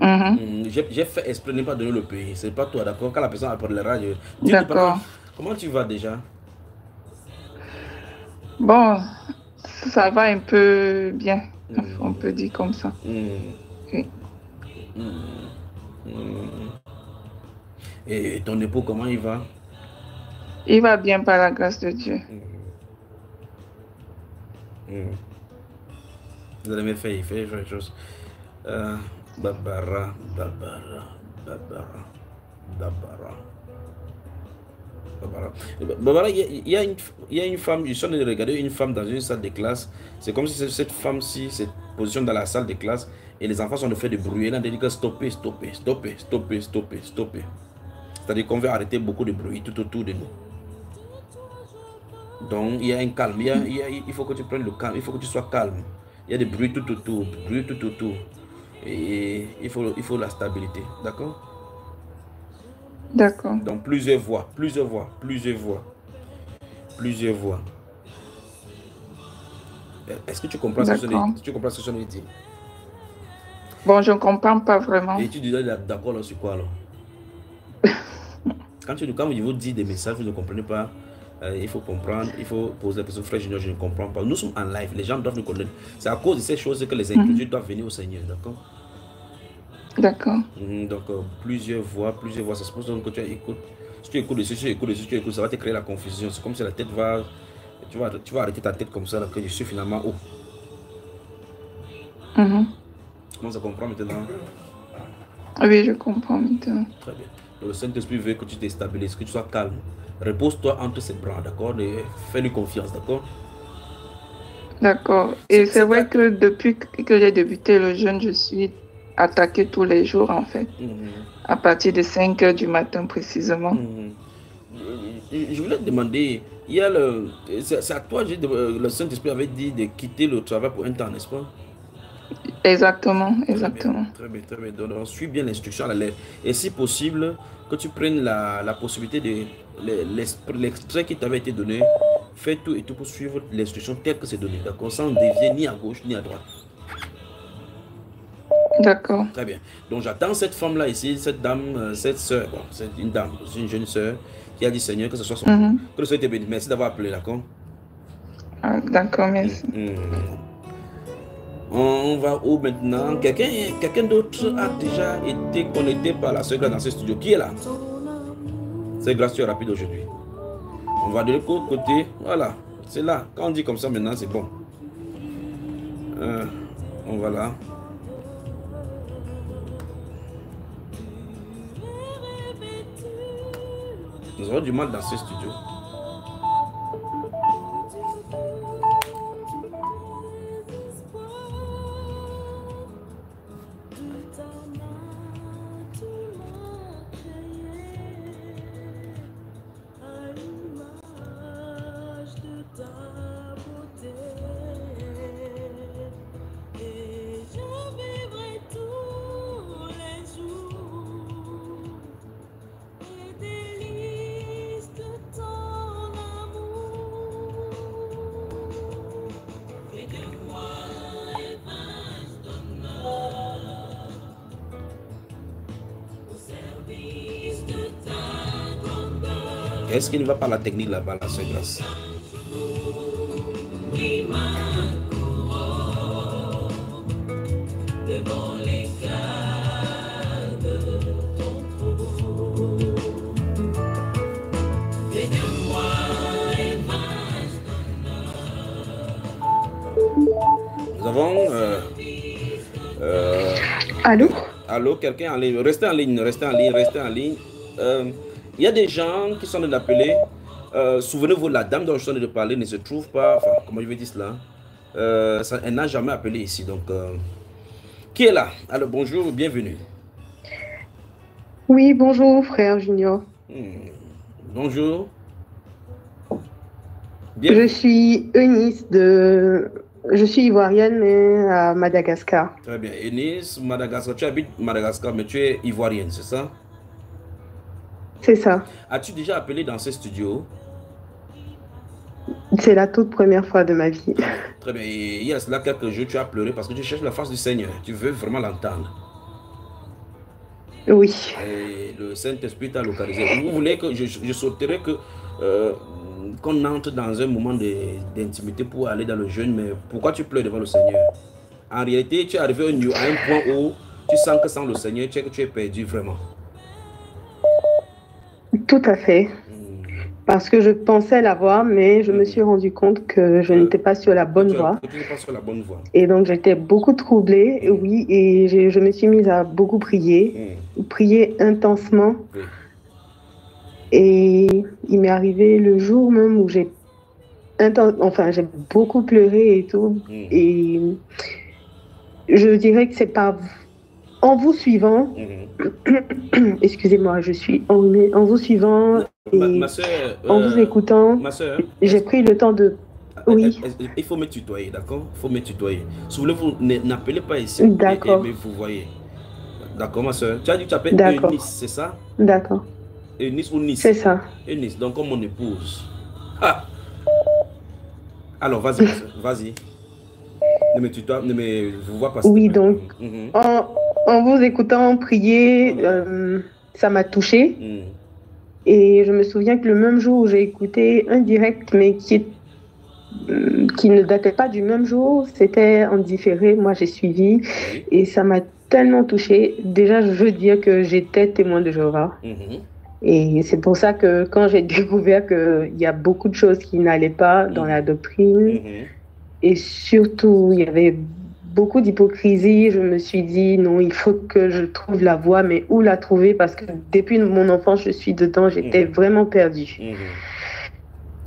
Mhm. J'ai fait exprès de ne pas donner le pays. C'est pas toi, d'accord? Quand la personne appellera, dis-lui, pardon, D'accord. comment tu vas déjà? Bon, ça va un peu bien, on Hmm, peut dire comme ça. hmm, Oui. hmm, hmm. Et ton époux, comment il va? Il va bien par la grâce de Dieu. Hmm, hmm. Vous avez fait, il fait quelque chose. Euh, Barbara, Barbara, Barbara, Barbara. Barbara. Barbara, il y a une femme, je suis en train de regarder une femme dans une salle de classe. C'est comme si cette femme-ci se positionne dans la salle de classe et les enfants sont de faire du bruit. Elle a dit que stopper, stopper, stopper, stopper, stopper, stopper. C'est-à-dire qu'on veut arrêter beaucoup de bruit tout autour de nous. Donc, il y a un calme. Il faut que tu prennes le calme. Il faut que tu sois calme. Il y a des bruits tout autour. Bruit tout autour. Et il faut la stabilité. D'accord? D'accord. Donc, plusieurs voix. Plusieurs voix. Plusieurs voix. Plusieurs voix. Est-ce que tu comprends ce que D'accord. tu comprends ce que je viens de dire? Bon, je ne comprends pas vraiment. Et tu disais d'accord là sur quoi alors? Quand vous dites des messages, vous ne comprenez pas. Il faut comprendre, il faut poser la question, frère Junior, je ne comprends pas. Nous sommes en live, les gens doivent nous connaître. C'est à cause de ces choses que les incrédules Mhm. doivent venir au Seigneur, d'accord? D'accord. Donc, plusieurs voix, ça se pose donc que tu écoutes. Si tu écoutes ici, si tu écoutes ici, si tu écoutes, ça va te créer la confusion. C'est comme si la tête va. Tu vas arrêter ta tête comme ça, là, que je suis finalement haut. Mhm. Comment ça comprend maintenant? Oui, je comprends maintenant. Très bien. Donc, le Saint-Esprit veut que tu te stabilises, que tu sois calme. Repose-toi entre ses bras, d'accord? Et fais-lui confiance, d'accord? D'accord. Et c'est C'est vrai ta. que depuis que j'ai débuté le jeûne, je suis attaquée tous les jours, en fait, Mhm, à partir de 5 heures du matin précisément. mhm. Je voulais te demander, c'est à toi, le Saint-Esprit avait dit de quitter le travail pour un temps, n'est-ce pas? Exactement, Très bien, exactement. très bien, très bien. Donc, suis bien l'instruction à la lettre. Et si possible, que tu prennes la possibilité de l'extrait qui t'avait été donné, fais tout et tout pour suivre l'instruction telle que c'est donné, d'accord? Sans dévier ni à gauche ni à droite. D'accord. Très bien. Donc j'attends cette femme-là ici, cette dame, cette soeur, bon, c'est une dame, c'est une jeune soeur qui a dit Seigneur, que ce soit son jour. Mhm. Que le Seigneur te bénisse. Merci d'avoir appelé, d'accord? Ah, d'accord, Mm, merci. mm. On va où maintenant? Quelqu'un d'autre a déjà été connecté par la soeur dans ce studio. Qui est là? C'est grâce, tu es rapide aujourd'hui. On va de l'autre côté. Voilà, c'est là. Quand on dit comme ça maintenant, c'est bon. Euh, on va là. Nous avons du mal dans ce studio. Est-ce qu'il ne va pas la technique là-bas, la seule grâce? Nous avons. Euh, Allô? allô, quelqu'un en ligne? Restez en ligne, restez en ligne, restez en ligne. Euh, Il y a des gens qui sont en train d'appeler. Souvenez-vous, la dame dont je suis en train de parler ne se trouve pas. Enfin, comment je vais dire cela? Elle n'a jamais appelé ici. Donc, qui est là? Alors, bonjour, bienvenue. Oui, bonjour, frère Junior. Hmm, bonjour, Je bienvenue. suis Eunice de... Je suis ivoirienne, mais à Madagascar. Très bien. Eunice, Madagascar. Tu habites Madagascar, mais tu es ivoirienne, c'est ça? C'est ça. As-tu déjà appelé dans ces studios? C'est la toute première fois de ma vie. Très bien, très bien. Et il y a cela quelques jours, tu as pleuré parce que tu cherches la face du Seigneur. Tu veux vraiment l'entendre. Oui. Et le Saint-Esprit t'a localisé. Vous voulez que je souhaiterais que euh, qu'on entre dans un moment d'intimité pour aller dans le jeûne, mais pourquoi tu pleures devant le Seigneur? En réalité, tu es arrivé à un point où tu sens que sans le Seigneur, tu es perdu vraiment. Tout à fait. Parce que je pensais l'avoir, mais je me suis rendu compte que je n'étais pas sur la bonne voie. Tu n'es pas sur la bonne voie. Et donc, j'étais beaucoup troublée, oui, et je me suis mise à beaucoup prier, prier intensement. Oui. Et il m'est arrivé le jour même où j'ai beaucoup pleuré et tout. Et je dirais que c'est pas en vous suivant, excusez-moi, je suis en vous suivant et ma soeur, en vous écoutant, ma soeur, j'ai pris le temps de... Oui. Il faut me tutoyer, d'accord? Il faut me tutoyer. Souvenez-vous, n'appelez pas ici. D'accord. Mais vous voyez. D'accord, ma soeur. Tu as dit que tu appelles Eunice, c'est ça? D'accord. Eunice ou Nice? C'est ça. Eunice, donc comme mon épouse. Ah! Alors, vas-y, ma soeur, vas-y. Ne me tutoie, ne me vois pas. Oui, donc, en vous écoutant prier, ça m'a touchée. Et je me souviens que le même jour où j'ai écouté un direct, mais qui ne datait pas du même jour, c'était en différé. Moi, j'ai suivi et ça m'a tellement touchée. Déjà, je veux dire que j'étais témoin de Jéhovah. Et c'est pour ça que quand j'ai découvert qu'il y a beaucoup de choses qui n'allaient pas dans la doctrine, et surtout, il y avait beaucoup d'hypocrisie, je me suis dit, non, il faut que je trouve la voie, mais où la trouver? Parce que depuis mon enfance, je suis dedans, j'étais vraiment perdue.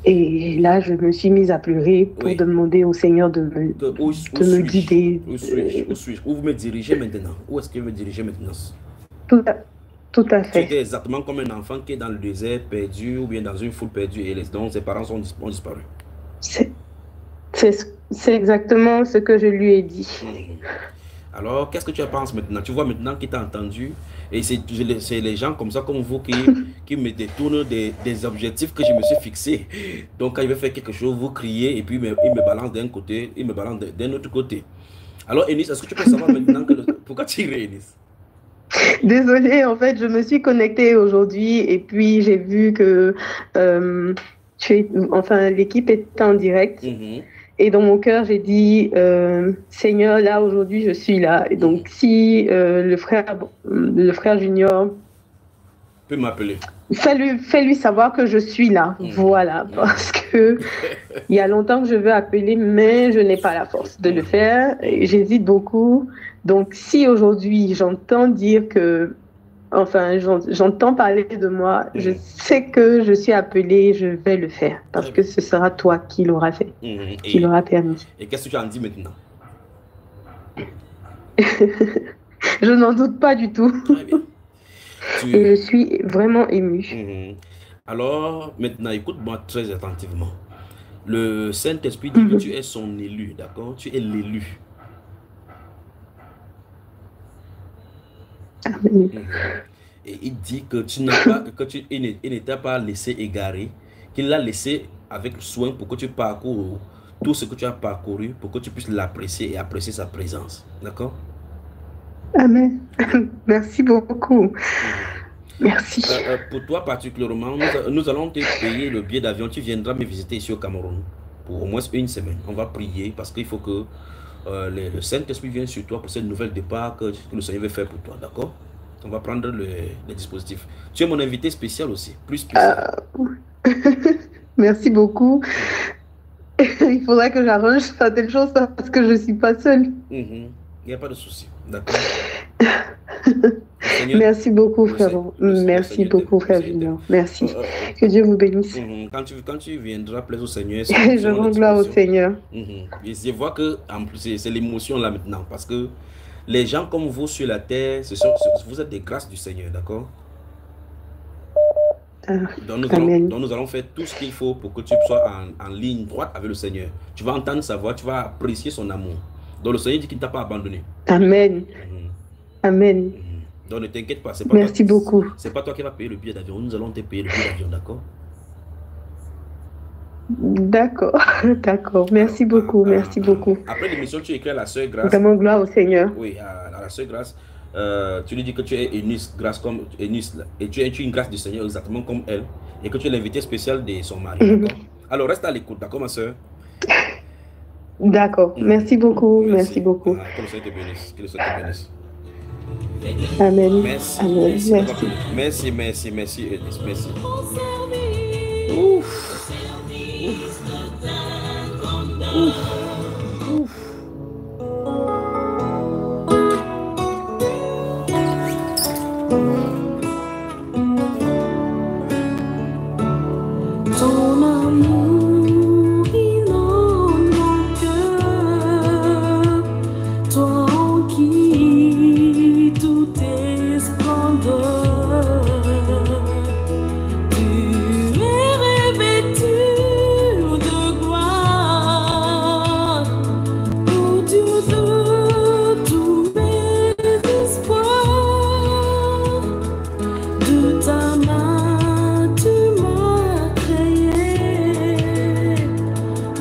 Et là, je me suis mise à pleurer pour demander au Seigneur de me guider. Où vous me dirigez maintenant? Où est-ce que vous me dirigez maintenant? Tout à fait. Tu es exactement comme un enfant qui est dans le désert, perdu, ou bien dans une foule perdue, et dont ses parents ont disparu. C'est exactement ce que je lui ai dit. Alors, qu'est-ce que tu penses maintenant? Tu vois maintenant qu'il t'a entendu. Et c'est les gens comme ça, comme vous, qui me détournent des objectifs que je me suis fixés. Donc, quand il veut faire quelque chose, vous criez et puis il me balance d'un côté, il me balance d'un autre côté. Alors, Eunice, est-ce que tu peux savoir maintenant pourquoi tu ris, Eunice? Désolée, en fait, je me suis connectée aujourd'hui et puis j'ai vu que l'équipe était en direct. Et dans mon cœur, j'ai dit, Seigneur, là, aujourd'hui, je suis là. Et donc, si le frère Junior peut m'appeler, fais-lui savoir que je suis là. Voilà, parce que il y a longtemps que je veux appeler, mais je n'ai pas la force de le faire. J'hésite beaucoup. Donc, si aujourd'hui, j'entends dire que... Enfin, j'entends parler de moi, je sais que je suis appelée, je vais le faire, parce que ce sera toi qui l'auras fait, qui l'aura permis. Et qu'est-ce que tu en dis maintenant? Je n'en doute pas du tout. Très bien. Et je suis vraiment émue. Alors, maintenant, écoute-moi très attentivement. Le Saint-Esprit dit que tu es son élu, d'accord? Tu es l'élu. Et il dit que tu n'as pas, il ne t'a pas laissé égarer, qu'il l'a laissé avec soin pour que tu parcours tout ce que tu as parcouru, pour que tu puisses l'apprécier et apprécier sa présence. D'accord? Amen. Merci beaucoup. Merci. Pour toi particulièrement, nous allons te payer le billet d'avion. Tu viendras me visiter ici au Cameroun pour au moins une semaine. On va prier parce qu'il faut que le Saint-Esprit vienne sur toi pour cette nouvelle départ que le Seigneur veut faire pour toi. D'accord? On va prendre les dispositifs. Tu es mon invité spécial aussi, plus spécial. Merci beaucoup. Il faudrait que j'arrange certaines choses parce que je ne suis pas seule. Il n'y a pas de souci. D'accord? Merci beaucoup, frère. Merci beaucoup, frère Junior. Merci. Que Dieu vous bénisse. Quand tu viendras, plaise au Seigneur. Je rends gloire au Seigneur. Je vois que en plus c'est l'émotion là maintenant, parce que les gens comme vous sur la terre, vous êtes des grâces du Seigneur, d'accord? Donc nous allons faire tout ce qu'il faut pour que tu sois en ligne droite avec le Seigneur. Tu vas entendre sa voix, tu vas apprécier son amour. Donc le Seigneur dit qu'il ne t'a pas abandonné. Amen. Amen. Donc ne t'inquiète pas. Merci beaucoup. C'est pas toi qui vas payer le billet d'avion. Nous allons te payer le billet d'avion, d'accord? D'accord, d'accord. Merci beaucoup, merci beaucoup. Après l'émission, tu écris à la sœur Grâce. Vraiment gloire au Seigneur. Oui, à la sœur Grâce. tu lui dis que tu es Eunice, grâce comme Eunice, et tu es une grâce du Seigneur exactement comme elle, et que tu es l'invité spécial de son mari. D'accord? Alors reste à l'écoute, d'accord ma soeur? D'accord, merci beaucoup, merci beaucoup. Ah, que le Seigneur te bénisse, que le Seigneur te bénisse. Amen. Merci, Amen. merci, Eunice, merci. Ouf. Ton amour inonde mon cœur, toi en qui tout est splendeur. Tu es revêtu de gloire, ô Dieu de tous mes espoirs. De ta main tu m'as créé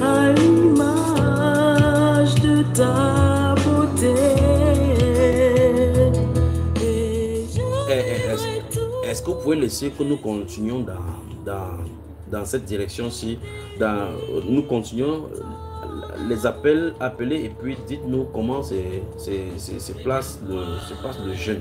à l'image de ta beauté. Et Est-ce que vous pouvez laisser que nous continuons dans cette direction-ci? Nous continuons les appels, appelez et puis dites-nous comment se passe le jeûne.